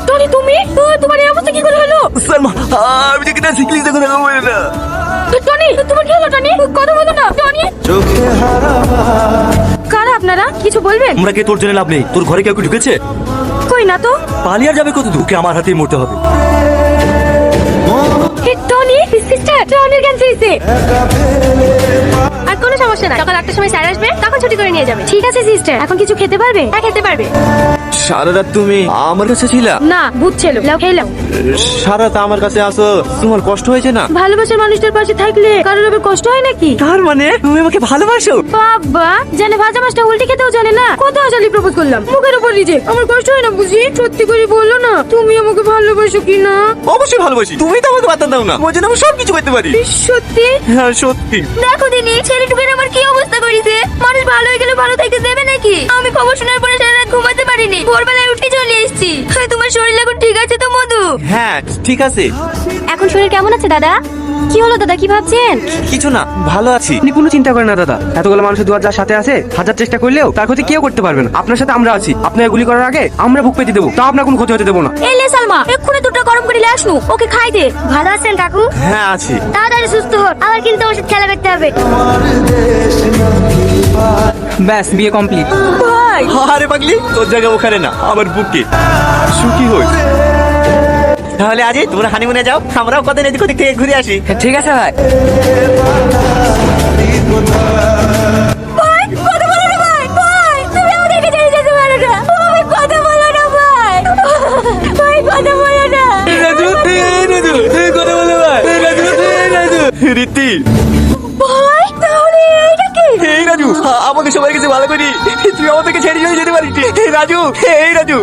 Tony তুমি তোমার এই অবস্থা কি করে হলো? সালমা, আমি যে কিনা শিখলি দেখো দেখা বলে না। টনি তোমার কি হলো? টনি কথা বলো না। টনি কারা আপনারা? কিছু বলবেন? আমরা কে তোর জন্য লাভ নেই। তোর ঘরে কেউ কি ঢুকেছে? কই না তো। পালিয়ে আর যাবে কত দূর? আমার হাতেই মরতে হবে। টনি সিস্টার, টনির ক্যান্সার হয়েছে। আর কোনো সমস্যা না, সকাল 8টার সময় স্যার আসবে, তখন ছুটি করে নিয়ে যাবে। ঠিক আছে সিস্টার, এখন কিছু খেতে পারবে? হ্যাঁ খেতে পারবে। সারা রাত তুমি আমার কাছে ছিলা? না ভূত ছিল। লাও খেয়ে লাও। সারা রাত আমার কাছে আসো, তোমার কষ্ট হয়েছে না? ভালোবাসার মানুষদের পাশে থাকলে কারোর আবার কষ্ট হয় নাকি? তার মানে তুমি আমাকে ভালোবাসো? বাবা জানে ভাজা মাছটা উল্টে খেতেও জানে না। কত আজালি প্রপোজ করলাম, মুখের উপর রিজেক্ট। আমার কষ্ট হয় না বুঝি? সত্যি করে বলো না, তুমি আমাকে ভালোবাসো কি না? অবশ্যই ভালোবাসি। তুমি তো আমাকে বাধা দাও না, ওই জন্য আমি সবকিছু করতে পারি। সত্যি? হ্যাঁ সত্যি। দেখো দিনি ছেলেটুকের আমার কি অবস্থা করেছে। মানুষ ভালো হয়ে গেলে ভালো থাকতে দেবে নাকি? আমি খবর শোনার পরে সারা রাত ঘুমাতে পারিনি, ভোরবেলায় উঠে চলে এসেছি। তোমার শরীর এখন ঠিক আছে তো মধু? হ্যাঁ ঠিক আছে। এখন শরীর কেমন আছে দাদা? কি হলো দাদা, কি ভাবছেন? কিছু না, ভালো আছি। আপনি কোনো চিন্তা করেন না দাদা, এতগুলো মানুষের দুয়ার যার সাথে আছে, হাজার চেষ্টা করলেও তার ক্ষতি কেউ করতে পারবে না। আপনার সাথে আমরা আছি, আপনার গুলি করার আগে আমরা বুক পেতে দেবো, তা আপনার কোনো ক্ষতি হতে দেবো না। এই লে সালমা, এক্ষুনি দুটো গরম করে নিয়ে আসনু, ওকে খাই দে। ভালো আছেন কাকু? হ্যাঁ আছি। তাড়াতাড়ি সুস্থ হন, আবার কিন্তু ওষুধ খেলা করতে হবে। ব্যাস বিয়ে কমপ্লিট। ভাই আরে পাগলি, তোর জায়গা ওখানে না, আমার বুকে। সুখী হই। তাহলে আজই তোমরা হানিমুনে যাও, আমরাও কদিন এদিক ওদিক থেকে ঘুরে আসি। ঠিক আছে ভাই। ভাই কথা বলো না ভাই। ভাই তুমি আমাদেরকে ছেড়ে যেতে পারো না। ভাই কথা বলো না ভাই। ভাই কথা বলো না। রীতি, ভাই তাহলে এইটা কি? এই রাজু, আমাকে সবাই কাছে ভালো করি, তুই আমাদেরকে ছেড়ে চলে যেতে পারিস। এই রাজু, এই রাজু।